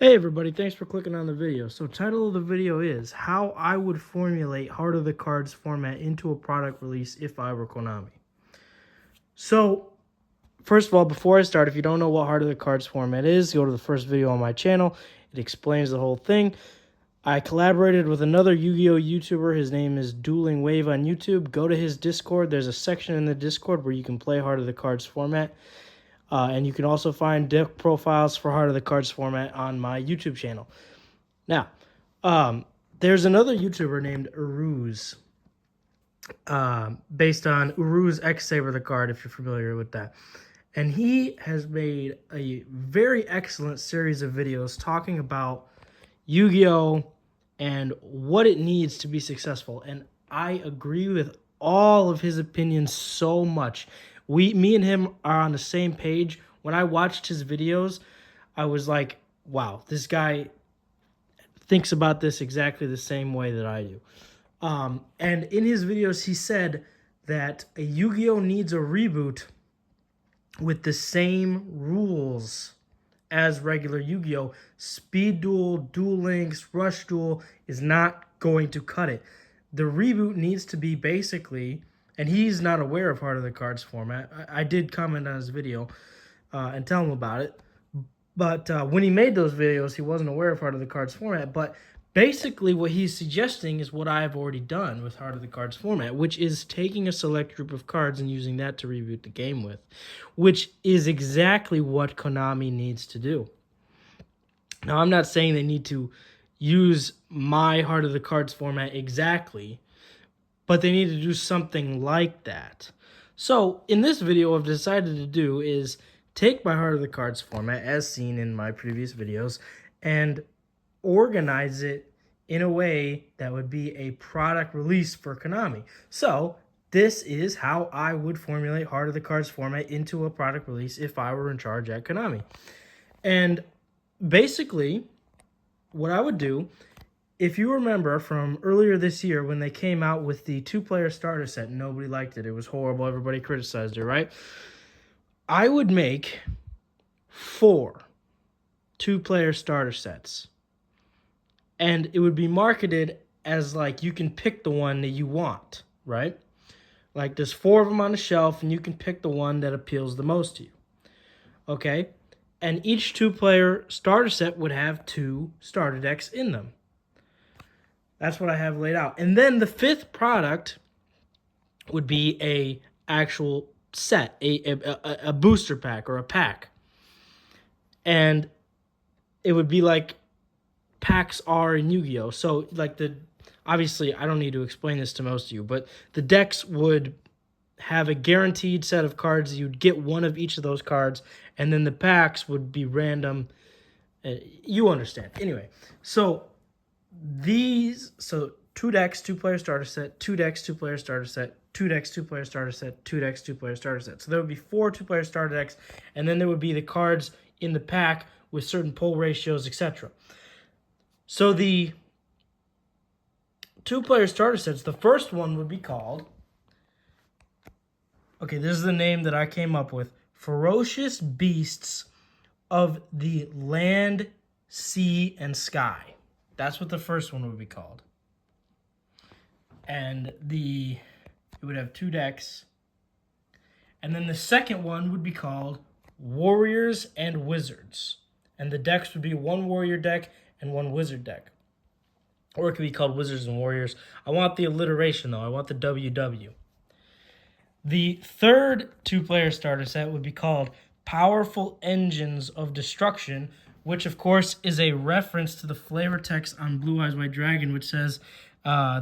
Hey everybody, thanks for clicking on the video. So title of the video is how I would formulate Heart of the Cards format into a product release if I were Konami. So first of all, before I start, if you don't know what Heart of the Cards format is, go to the first video on my channel. It explains the whole thing. I collaborated with another Yu-Gi-Oh! YouTuber. His name is Dueling Wave on YouTube. Go to his Discord. There's a section in the Discord where you can play Heart of the Cards format. And you can also find deck profiles for Heart of the Cards format on my YouTube channel. Now, there's another YouTuber named Uruz, based on Uruz X Saber the card, if you're familiar with that. And he has made a very excellent series of videos talking about Yu-Gi-Oh! And what it needs to be successful. And I agree with all of his opinions so much. Me and him are on the same page. When I watched his videos, I was like, wow, this guy thinks about this exactly the same way that I do. And in his videos, he said that a Yu-Gi-Oh! Needs a reboot with the same rules as regular Yu-Gi-Oh! Speed Duel, Duel Links, Rush Duel is not going to cut it. The reboot needs to be basically, and he's not aware of Heart of the Cards format. I did comment on his video and tell him about it. But when he made those videos, he wasn't aware of Heart of the Cards format. But basically what he's suggesting is what I've already done with Heart of the Cards format, which is taking a select group of cards and using that to reboot the game with, which is exactly what Konami needs to do. Now, I'm not saying they need to use my Heart of the Cards format exactly, but they need to do something like that. So in this video, what I've decided to do is take my Heart of the Cards format, as seen in my previous videos, and organize it in a way that would be a product release for Konami. So this is how I would formulate Heart of the Cards format into a product release if I were in charge at Konami. And basically, what I would do, if you remember from earlier this year when they came out with the two-player starter set, nobody liked it. It was horrible. Everybody criticized it, right? I would make 4 two-player starter sets. And it would be marketed as like you can pick the one that you want, right? Like there's 4 of them on the shelf and you can pick the one that appeals the most to you. Okay? And each two-player starter set would have 2 starter decks in them. That's what I have laid out. And then the 5th product would be a actual set, a booster pack or a pack. And it would be like packs are in Yu-Gi-Oh! So like obviously I don't need to explain this to most of you, but the decks would have a guaranteed set of cards. You'd get one of each of those cards, and then the packs would be random. You understand. Anyway, so 2 decks, 2-player starter set, 2 decks, 2-player starter set, 2 decks, 2-player starter set, 2 decks, 2-player starter set. So there would be 4 2-player starter decks, and then there would be the cards in the pack with certain pull ratios, etc. So the 2-player starter sets, the first one would be called, okay, this is the name that I came up with, Ferocious Beasts of the Land, Sea, and Sky. That's what the first one would be called. And it would have 2 decks. And then the second one would be called Warriors and Wizards. And the decks would be 1 warrior deck and 1 wizard deck. Or it could be called Wizards and Warriors. I want the alliteration, though. I want the WW. The third 2-player starter set would be called Powerful Engines of Destruction, which, of course, is a reference to the flavor text on Blue Eyes White Dragon, which says,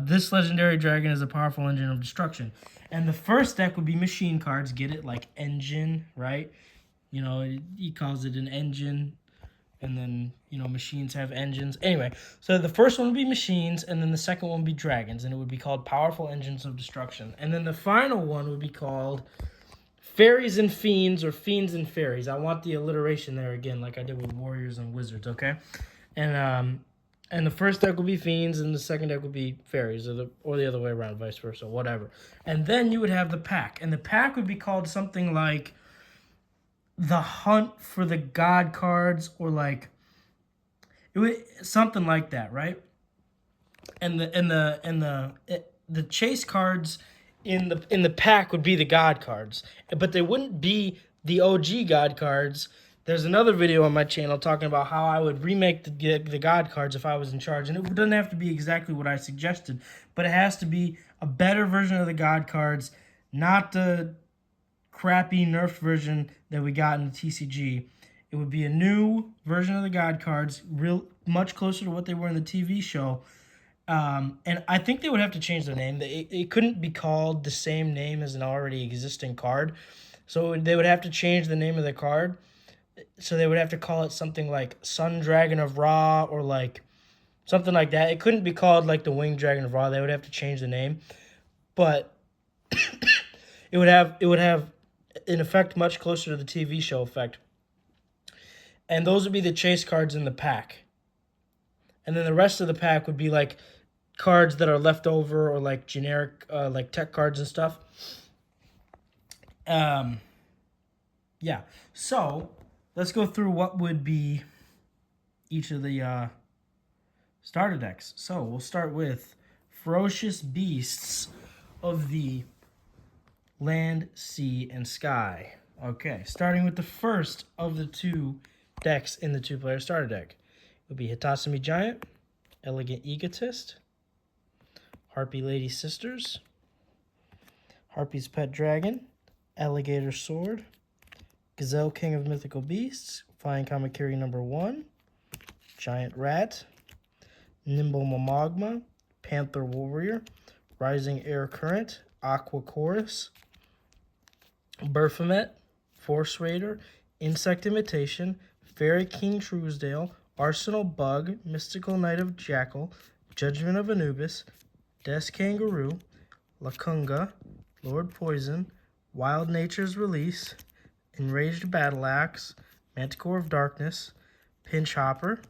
this legendary dragon is a powerful engine of destruction. And the first deck would be machine cards. Get it? Like engine, right? You know, he calls it an engine. And then, you know, machines have engines. Anyway, so the first one would be machines, and then the second one would be dragons, and it would be called Powerful Engines of Destruction. And then the final one would be called Fairies and Fiends, or Fiends and Fairies. I want the alliteration there again, like I did with Warriors and Wizards, okay? And the first deck would be Fiends, and the second deck would be Fairies, or the other way around, vice versa, whatever. And then you would have the pack, and the pack would be called something like The Hunt for the God cards, or like It would something like that, right? And the chase cards in the pack would be the god cards, but they wouldn't be the OG god cards. There's another video on my channel talking about how I would remake the god cards if I was in charge, and it doesn't have to be exactly what I suggested, but it has to be a better version of the god cards, not the crappy nerfed version that we got in the TCG. It would be a new version of the god cards, real much closer to what they were in the TV show. And I think they would have to change the name. It couldn't be called the same name as an already existing card. So they would have to change the name of the card. So they would have to call it something like Sun Dragon of Ra or like something like that. It couldn't be called like the Winged Dragon of Ra. They would have to change the name. But it would have an effect much closer to the TV show effect. And those would be the chase cards in the pack. And then the rest of the pack would be like cards that are left over or like generic like tech cards and stuff. Yeah. So let's go through what would be each of the starter decks. So we'll start with Ferocious Beasts of the Land, Sea, and Sky. Okay, starting with the first of the two decks in the two-player starter deck. It would be Hitasumi Giant, Elegant Egotist, Harpy Lady Sisters, Harpy's Pet Dragon, Alligator Sword, Gazelle King of Mythical Beasts, Flying Kamakiri #1, Giant Rat, Nimble Mamagma, Panther Warrior, Rising Air Current, Aqua Chorus, Berfomet, Force Raider, Insect Imitation, Fairy King Truesdale, Arsenal Bug, Mystical Knight of Jackal, Judgment of Anubis, Des Kangaroo, Lacunga, Lord Poison, Wild Nature's Release, Enraged Battle Axe, Manticore of Darkness, Pinch Hopper,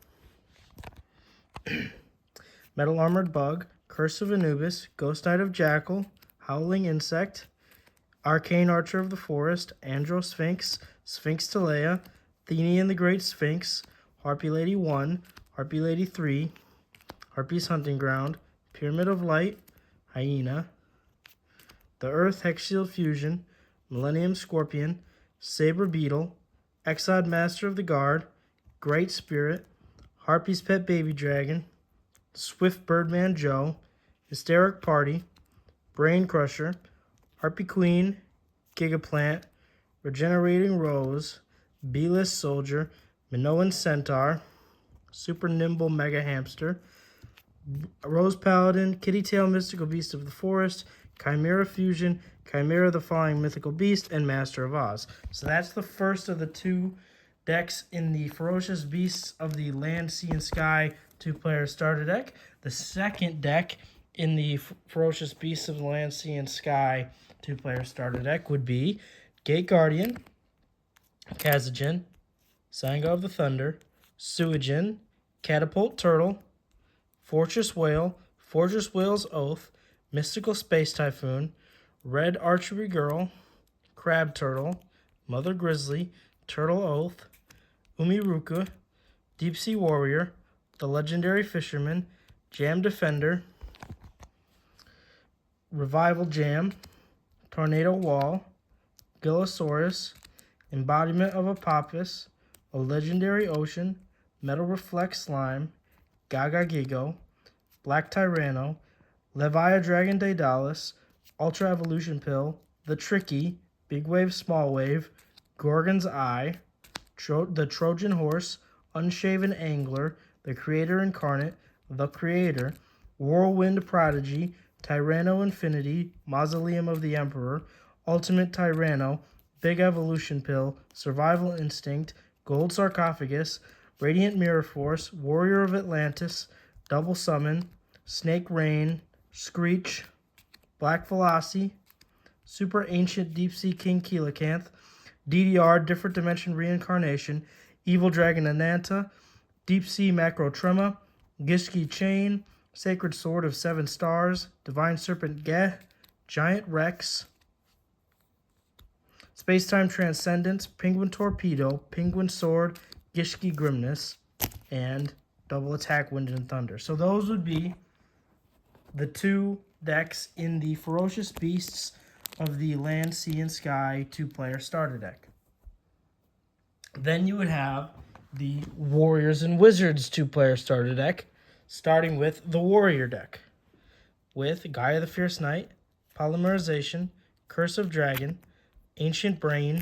Metal Armored Bug, Curse of Anubis, Ghost Knight of Jackal, Howling Insect, Arcane Archer of the Forest, Andro Sphinx, Sphinx Telea, Thenie and the Great Sphinx, Harpy Lady 1, Harpy Lady 3, Harpy's Hunting Ground, Pyramid of Light, Hyena, the Earth Hexial Fusion, Millennium Scorpion, Saber Beetle, Exod Master of the Guard, Great Spirit, Harpy's Pet Baby Dragon, Swift Birdman Joe, Hysteric Party, Brain Crusher, Harpy Queen, Gigaplant, Regenerating Rose, B-List Soldier, Minoan Centaur, Super Nimble Mega Hamster, Rose Paladin, Kitty Tail Mystical Beast of the Forest, Chimera Fusion, Chimera the Flying Mythical Beast, and Master of Oz. So that's the first of the two decks in the Ferocious Beasts of the Land, Sea, and Sky two-player starter deck. The second deck in the Ferocious Beasts of the Land, Sea, and Sky two-player starter deck would be Gate Guardian, Kazajan, Sanga of the Thunder, Suijin, Catapult Turtle, Fortress Whale, Fortress Whale's Oath, Mystical Space Typhoon, Red Archery Girl, Crab Turtle, Mother Grizzly, Turtle Oath, Umiruka, Deep Sea Warrior, the Legendary Fisherman, Jam Defender, Revival Jam, Tornado Wall, Gillosaurus, Embodiment of Apophis, a Legendary Ocean, Metal Reflect Slime, Gaga Gigo, Black Tyranno, Levia Dragon Daedalus, Ultra Evolution Pill, The Tricky, Big Wave Small Wave, Gorgon's Eye, the Trojan Horse, Unshaven Angler, The Creator Incarnate, The Creator, Whirlwind Prodigy, Tyranno Infinity, Mausoleum of the Emperor, Ultimate Tyranno, Big Evolution Pill, Survival Instinct, Gold Sarcophagus, Radiant Mirror Force, Warrior of Atlantis, Double Summon, Snake Rain, Screech, Black Velocity, Super Ancient Deep Sea King Coelacanth, DDR Different Dimension Reincarnation, Evil Dragon Ananta, Deep Sea Macro Trema, Gishki Chain, Sacred Sword of 7 Stars, Divine Serpent Geh, Giant Rex, Space-Time Transcendence, Penguin Torpedo, Penguin Sword, Gishki Grimness, and double attack, wind and thunder. So those would be the 2 decks in the Ferocious Beasts of the Land, Sea, and Sky 2-player starter deck. Then you would have the Warriors and Wizards 2-player starter deck, starting with the Warrior deck, with Gaia the Fierce Knight, Polymerization, Curse of Dragon, Ancient Brain,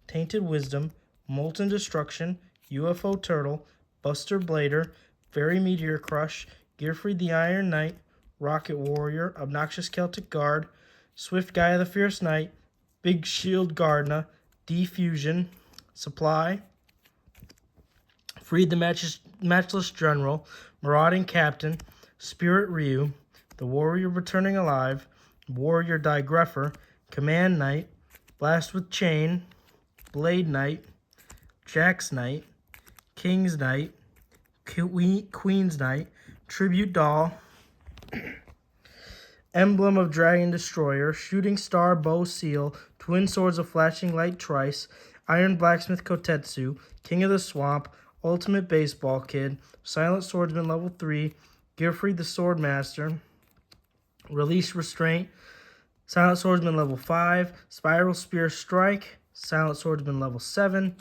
Tainted Wisdom, Molten Destruction, UFO Turtle, Buster Blader, Fairy Meteor Crush, Gearfried the Iron Knight, Rocket Warrior, Obnoxious Celtic Guard, Swift Gaia the Fierce Knight, Big Shield Gardna, Defusion, Supply, Freed the Matchless General, Marauding Captain, Spirit Ryu, the Warrior Returning Alive, Warrior Digrepher, Command Knight, Blast with Chain, Blade Knight, Jack's Knight, King's Knight, Queen's Knight, Tribute Doll, Emblem of Dragon Destroyer, Shooting Star Bow Seal, Twin Swords of Flashing Light Trice, Iron Blacksmith Kotetsu, King of the Swamp, Ultimate Baseball Kid, Silent Swordsman Level 3, Gearfried the Swordmaster, Release Restraint, Silent Swordsman Level 5, Spiral Spear Strike, Silent Swordsman Level 7,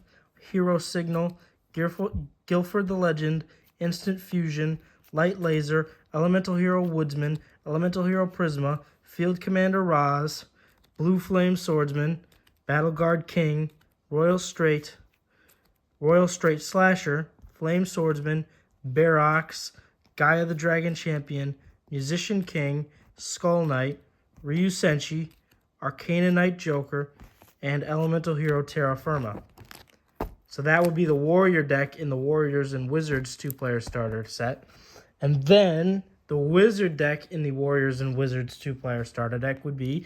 Hero Signal, Guilford the Legend, Instant Fusion, Light Laser, Elemental Hero Woodsman, Elemental Hero Prisma, Field Commander Raz, Blue Flame Swordsman, Battle Guard King, Royal Straight Slasher, Flame Swordsman, Barox, Gaia the Dragon Champion, Musician King, Skull Knight, Ryu Senshi, Arcana Knight Joker, and Elemental Hero Terra Firma. So that would be the Warrior deck in the Warriors and Wizards 2-player starter set. And then the Wizard deck in the Warriors and Wizards 2-player starter deck would be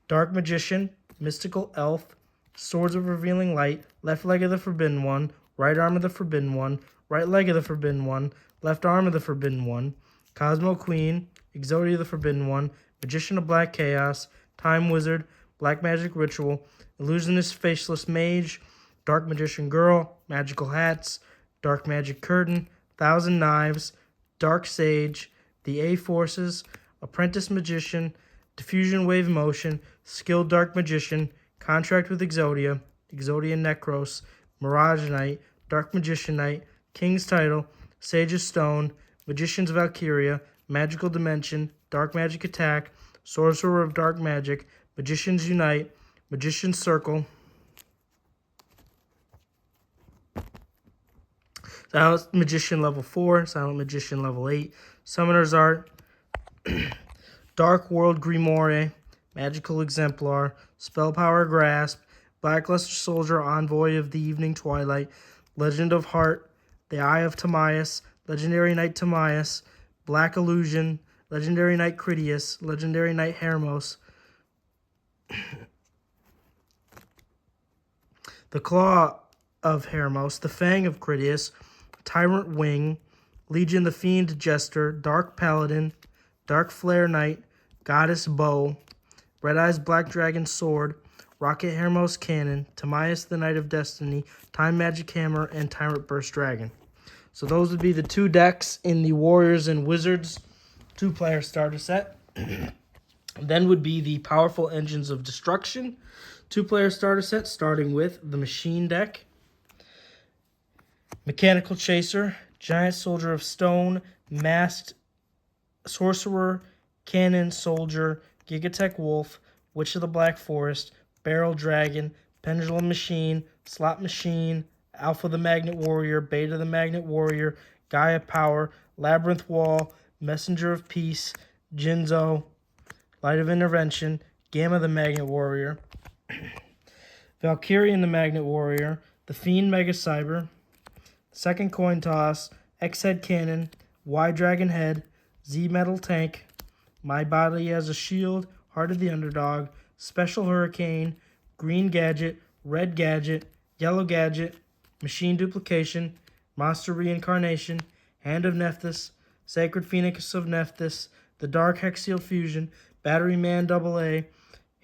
Dark Magician, Mystical Elf, Swords of Revealing Light, Left Leg of the Forbidden One, Right Arm of the Forbidden One, Right Leg of the Forbidden One, Left Arm of the Forbidden One, Cosmo Queen, Exodia the Forbidden One, Magician of Black Chaos, Time Wizard, Black Magic Ritual, Illusionist Faceless Mage, Dark Magician Girl, Magical Hats, Dark Magic Curtain, Thousand Knives, Dark Sage, the A-Forces, Apprentice Magician, Diffusion Wave Motion, Skilled Dark Magician, Contract with Exodia, Exodia Necros, Mirage Knight, Dark Magician Knight, King's Title, Sage of Stone, Magician's Valkyria, Magical Dimension, Dark Magic Attack, Sorcerer of Dark Magic, Magicians Unite, Magician's Circle, Silent Magician Level 4, Silent Magician Level 8, Summoner's Art, Dark World Grimoire, Magical Exemplar, Spell Power Grasp, Blackluster Soldier, Envoy of the Evening Twilight, Legend of Heart, The Eye of Timaeus, Legendary Knight Timaeus, Black Illusion, Legendary Knight Critias, Legendary Knight Hermos, the Claw of Hermos, the Fang of Critias, Tyrant Wing, Legion the Fiend Jester, Dark Paladin, Dark Flare Knight, Goddess Bow, Red Eyes Black Dragon Sword, Rocket Hermos Cannon, Timaeus the Knight of Destiny, Time Magic Hammer, and Tyrant Burst Dragon. So those would be the 2 decks in the Warriors and Wizards 2-player starter set. Then would be the Powerful Engines of Destruction 2-player starter set, starting with the Machine deck, Mechanical Chaser, Giant Soldier of Stone, Masked Sorcerer, Cannon Soldier, Gigatech Wolf, Witch of the Black Forest, Barrel Dragon, Pendulum Machine, Slot Machine, Alpha the Magnet Warrior, Beta the Magnet Warrior, Gaia Power, Labyrinth Wall, Messenger of Peace, Jinzo, Light of Intervention, Gamma the Magnet Warrior, Valkyrian the Magnet Warrior, the Fiend Mega Cyber, Second Coin Toss, X-Head Cannon, Y Dragon Head, Z-Metal Tank, My Body as a Shield, Heart of the Underdog, Special Hurricane, Green Gadget, Red Gadget, Yellow Gadget, Machine Duplication, Monster Reincarnation, Hand of Nephthys, Sacred Phoenix of Nephthys, the Dark Hexial Fusion, Battery Man AA,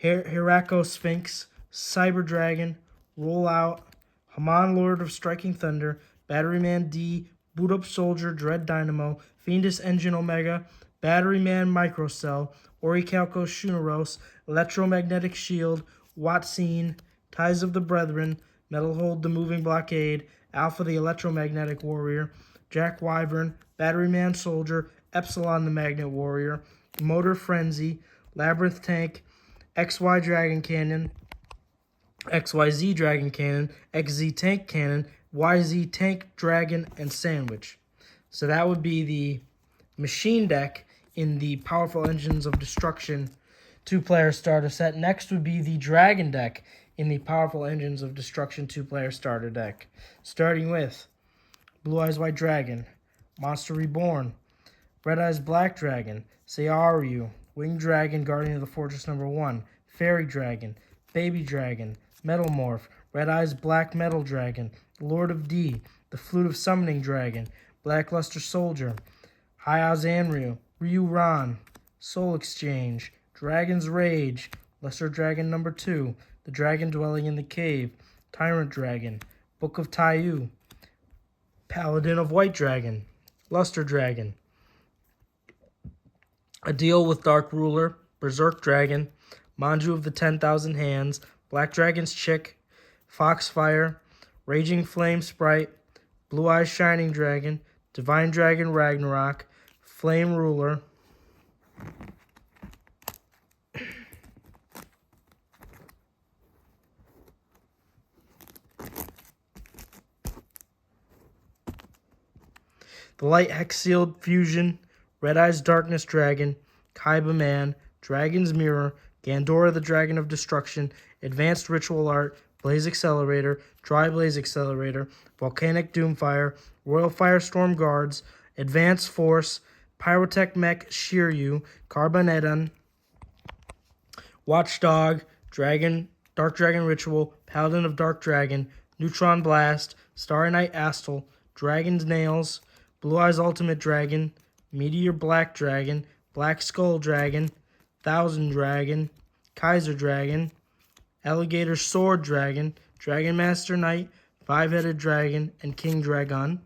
Hirako Sphinx, Cyber Dragon, Rollout, Haman Lord of Striking Thunder, Battery Man D, Boot Up Soldier, Dread Dynamo, Fiendus Engine Omega, Battery Man Microcell, Orichalco Shuneros, Electromagnetic Shield, Watsine, Ties of the Brethren, Metalhold the Moving Blockade, Alpha the Electromagnetic Warrior, Jack Wyvern, Battery Man Soldier, Epsilon the Magnet Warrior, Motor Frenzy, Labyrinth Tank, XY Dragon Cannon, XYZ Dragon Cannon, XZ Tank Cannon, YZ Tank Dragon, and Sandwich. So that would be the machine deck in the Powerful Engines of Destruction 2-player starter set. Next would be the Dragon deck in the Powerful Engines of Destruction 2-player starter deck. Starting with Blue Eyes White Dragon, Monster Reborn, Red Eyes Black Dragon, Seiryu, Winged Dragon, Guardian of the Fortress #1, Fairy Dragon, Baby Dragon, Metal Morph, Red Eyes Black Metal Dragon, Lord of D, the Flute of Summoning Dragon, Blackluster Soldier, Hayaz Anryu, Ryu Ran, Soul Exchange, Dragon's Rage, Lesser Dragon #2, the Dragon Dwelling in the Cave, Tyrant Dragon, Book of Taiyu, Paladin of White Dragon, Luster Dragon, A Deal with Dark Ruler, Berserk Dragon, Manju of the 10,000 Hands, Black Dragon's Chick, Foxfire, Raging Flame Sprite, Blue Eyes Shining Dragon, Divine Dragon Ragnarok, Flame Ruler, the Light Hex Sealed Fusion, Red Eyes Darkness Dragon, Kaiba Man, Dragon's Mirror, Gandora the Dragon of Destruction, Advanced Ritual Art, Blaze Accelerator, Dry Blaze Accelerator, Volcanic Doomfire, Royal Firestorm Guards, Advanced Force, Pyrotech Mech Shiryu, Carboneddon, Watchdog, Dragon, Dark Dragon Ritual, Paladin of Dark Dragon, Neutron Blast, Starry Night Astal, Dragon's Nails, Blue Eyes Ultimate Dragon, Meteor Black Dragon, Black Skull Dragon, Thousand Dragon, Kaiser Dragon, Alligator Sword Dragon, Dragon Master Knight, Five-Headed Dragon, and King Dragon.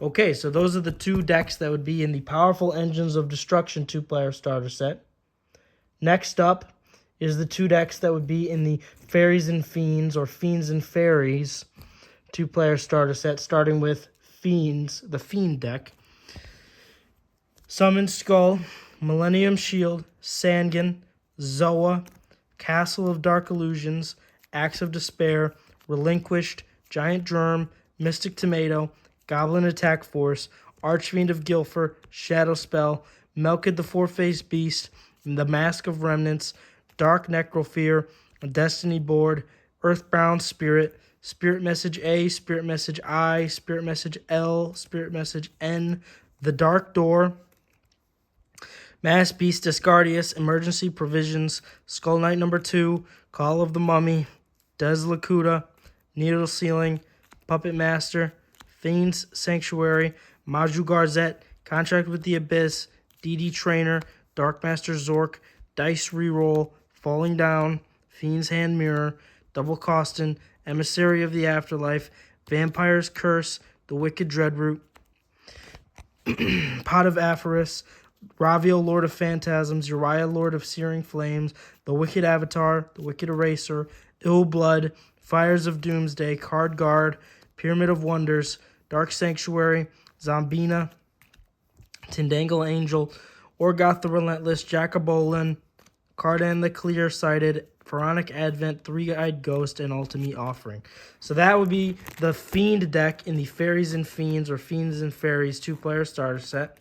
Okay, so those are the two decks that would be in the Powerful Engines of Destruction 2-player starter set. Next up is the two decks that would be in the Fairies and Fiends, or Fiends and Fairies 2-player starter set, starting with Fiends, the Fiend deck. Summon Skull, Millennium Shield, Sangan, Zoa, Castle of Dark Illusions, Axe of Despair, Relinquished, Giant Germ, Mystic Tomato, Goblin Attack Force, Archfiend of Gilfer, Shadow Spell, Melkid the Four-Faced Beast, The Mask of Remnants, Dark Necrofear, Destiny Board, Earthbound Spirit, Spirit Message A, Spirit Message I, Spirit Message L, Spirit Message N, The Dark Door, Mass Beast Discardius, Emergency Provisions, Skull Knight #2, Call of the Mummy, Des Lakuta, Needle Ceiling, Puppet Master, Fiend's Sanctuary, Maju Garzette, Contract with the Abyss, DD Trainer, Dark Master Zork, Dice Reroll, Falling Down, Fiend's Hand Mirror, Double Costin, Emissary of the Afterlife, Vampire's Curse, The Wicked Dreadroot, Pot of Avarice, Ravio, Lord of Phantasms, Uriah, Lord of Searing Flames, The Wicked Avatar, The Wicked Eraser, Ill Blood, Fires of Doomsday, Card Guard, Pyramid of Wonders, Dark Sanctuary, Zombina, Tindangle Angel, Orgoth the Relentless, Jacobolin, Cardan the Clear-Sighted, Pharaonic Advent, Three-Eyed Ghost, and Ultimate Offering. So that would be the Fiend deck in the Fairies and Fiends, or Fiends and Fairies 2-player starter set.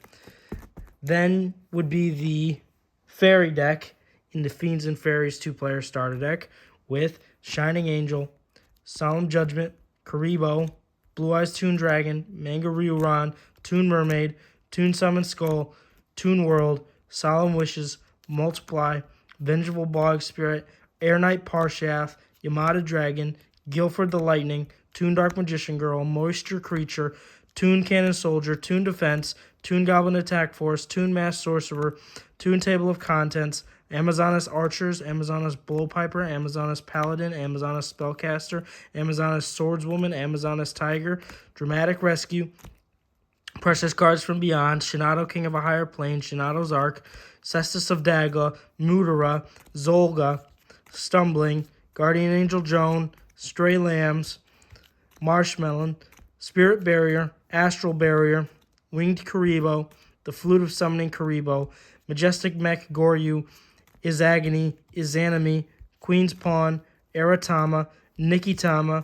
Then would be the Fairy deck in the Fiends and Fairies 2-player starter deck with Shining Angel, Solemn Judgment, Karibo, Blue Eyes Toon Dragon, Manga Ryuran, Toon Mermaid, Toon Summon Skull, Toon World, Solemn Wishes, Multiply, Vengeful Bog Spirit, Air Knight Parshath, Yamada Dragon, Guilford the Lightning, Toon Dark Magician Girl, Moisture Creature, Toon Cannon Soldier, Toon Defense, Toon Goblin Attack Force, Toon Mass Sorcerer, Toon Table of Contents, Amazonas Archers, Amazonas Blowpiper, Amazonas Paladin, Amazonas Spellcaster, Amazonas Swordswoman, Amazonas Tiger, Dramatic Rescue, Precious Cards from Beyond, Shinado King of a Higher Plane, Shinato's Arc, Cestus of Dagla, Mudara, Zolga, Stumbling, Guardian Angel Joan, Stray Lambs, Marshmelon, Spirit Barrier, Astral Barrier, Winged Karibo, the Flute of Summoning Karibo, Majestic Mech Goryu, Izagami, Izanami, Queen's Pawn, Aratama, Nikitama,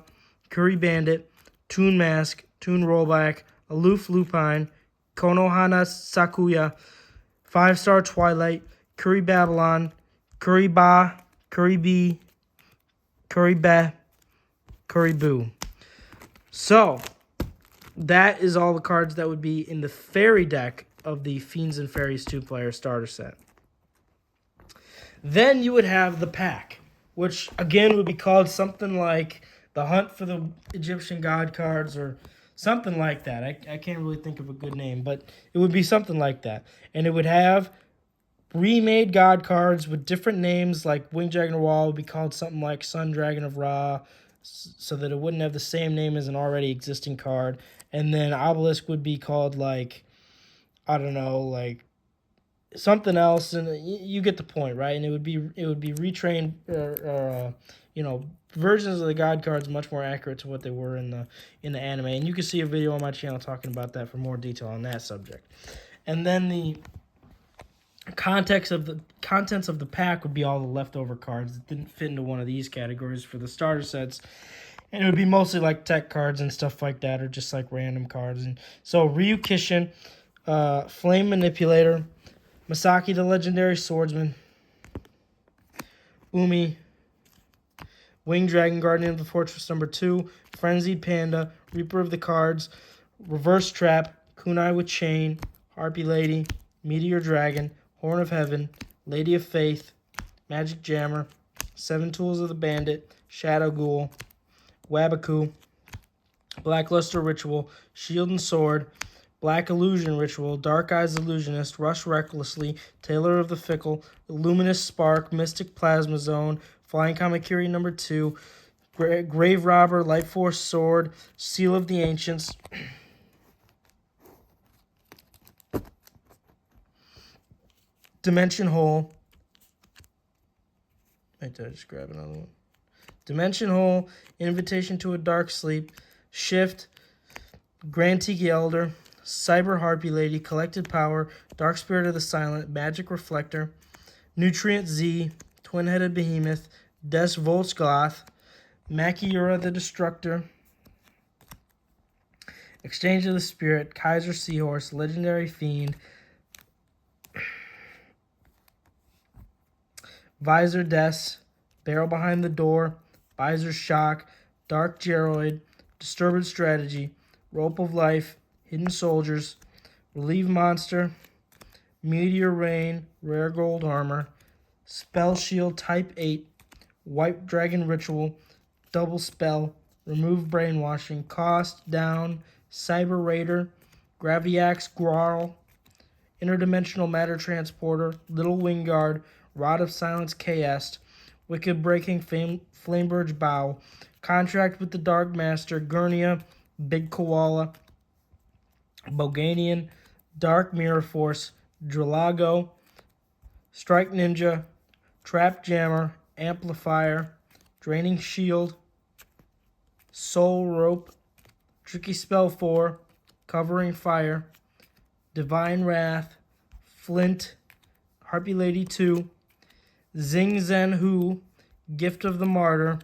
Curry Bandit, Toon Mask, Toon Rollback, Aloof Lupine, Konohana Sakuya, 5-star Twilight, Curry Babylon, Curry Ba, Curry B, Curry Ba, Curry Boo. So, that is all the cards that would be in the Fairy deck of the Fiends and Fairies 2-player starter set. Then you would have the pack, which again would be called something like the Hunt for the Egyptian God cards or something like that. I can't really think of a good name, but it would be something like that. And it would have remade God cards with different names, like Winged Dragon of Ra would be called something like Sun Dragon of Ra, so that it wouldn't have the same name as an already existing card. And then Obelisk would be called like, I don't know, like something else, and you get the point, right? And it would be retrained versions of the God cards much more accurate to what they were in the anime. And you can see a video on my channel talking about that for more detail on that subject. And then the contents of the pack would be all the leftover cards that didn't fit into one of these categories for the starter sets. And it would be mostly like tech cards and stuff like that, or just like random cards. And so Ryu Kishin, Flame Manipulator, Masaki the Legendary Swordsman, Umi, Winged Dragon Guardian of the Fortress #2, Frenzied Panda, Reaper of the Cards, Reverse Trap, Kunai with Chain, Harpy Lady, Meteor Dragon, Horn of Heaven, Lady of Faith, Magic Jammer, 7 Tools of the Bandit, Shadow Ghoul, Wabaku, Blackluster Ritual, Shield and Sword, Black Illusion Ritual, Dark Eyes Illusionist, Rush Recklessly, Tailor of the Fickle, Luminous Spark, Mystic Plasma Zone, Flying Kamakiri #2, Grave Robber, Light Force Sword, Seal of the Ancients, Dimension Hole. Wait, did I just grab another one? Dimension Hole, Invitation to a Dark Sleep, Shift, Grand Tiki Elder, Cyber Harpy Lady, Collected Power, Dark Spirit of the Silent, Magic Reflector, Nutrient Z, Twin-Headed Behemoth, Des Volsgloth, Makiura the Destructor, Exchange of the Spirit, Kaiser Seahorse, Legendary Fiend, Visor Des, Barrel Behind the Door, Visor Shock, Dark Geroid, Disturbance Strategy, Rope of Life, Hidden Soldiers, Relieve Monster, Meteor Rain, Rare Gold Armor, Spell Shield Type 8, White Dragon Ritual, Double Spell, Remove Brainwashing, Cost Down, Cyber Raider, Graviax Growl, Interdimensional Matter Transporter, Little Wingard, Rod of Silence KS, Wicked Breaking Flameburge Bow, Contract with the Dark Master, Gurnia, Big Koala, Boganian, Dark Mirror Force, Dralago, Strike Ninja, Trap Jammer, Amplifier, Draining Shield, Soul Rope, Tricky Spell 4, Covering Fire, Divine Wrath, Flint, Harpy Lady 2, Zing Zen Hu, Gift of the Martyr,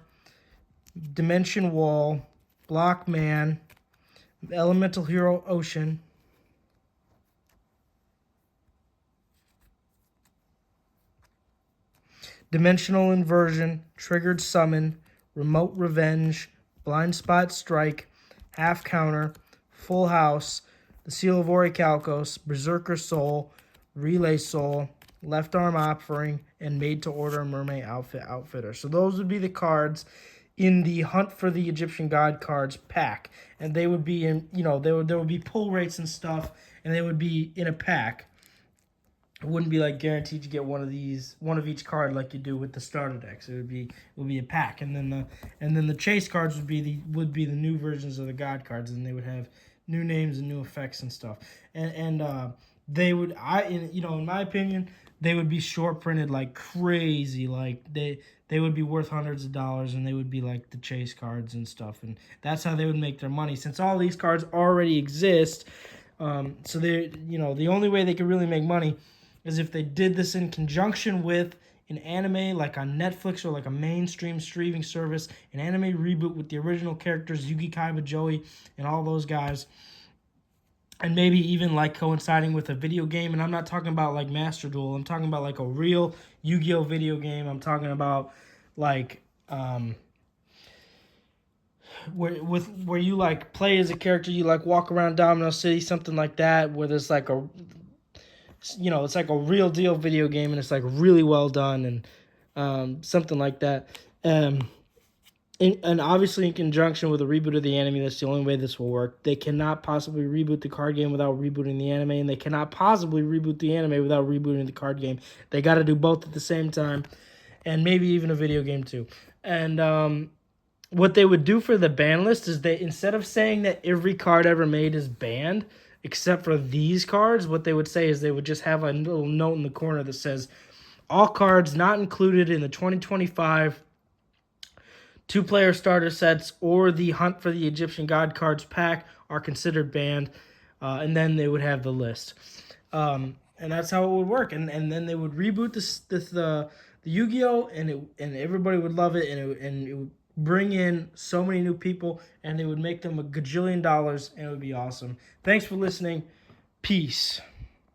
Dimension Wall, Block Man, Elemental Hero Ocean, Dimensional Inversion, Triggered Summon, Remote Revenge, Blind Spot Strike, Half Counter, Full House, The Seal of Orichalcos, Berserker Soul, Relay Soul, Left Arm Offering, and Made to Order Mermaid Outfitter. So those would be the cards in the Hunt for the Egyptian God cards pack. And they would be in, there would be pull rates and stuff, and they would be in a pack. It wouldn't be like guaranteed to get one of each card like you do with the starter decks. It would be a pack, and then the chase cards would be the new versions of the God cards, and they would have new names and new effects and stuff. And they would, in my opinion, they would be short printed like crazy. Like they would be worth hundreds of dollars, and they would be like the chase cards and stuff. And that's how they would make their money, since all these cards already exist. So they, the only way they could really make money is if they did this in conjunction with an anime, like on Netflix or like a mainstream streaming service, an anime reboot with the original characters, Yugi, Kaiba, Joey, and all those guys. And maybe even like coinciding with a video game. And I'm not talking about like Master Duel. I'm talking about like a real Yu-Gi-Oh video game. I'm talking about like where you like play as a character, you like walk around Domino City, something like that, where there's like it's like a real deal video game, and it's like really well done, and something like that. And obviously in conjunction with a reboot of the anime, that's the only way this will work. They cannot possibly reboot the card game without rebooting the anime, and they cannot possibly reboot the anime without rebooting the card game. They got to do both at the same time, and maybe even a video game too. And what they would do for the ban list is they, instead of saying that every card ever made is banned, except for these cards, what they would say is they would just have a little note in the corner that says, all cards not included in the 2025 two-player starter sets or the Hunt for the Egyptian God cards pack are considered banned, and then they would have the list. And that's how it would work. And then they would reboot the Yu-Gi-Oh! And everybody would love it, and it would bring in so many new people, and they would make them $1 gajillion, and it would be awesome. Thanks for listening. Peace.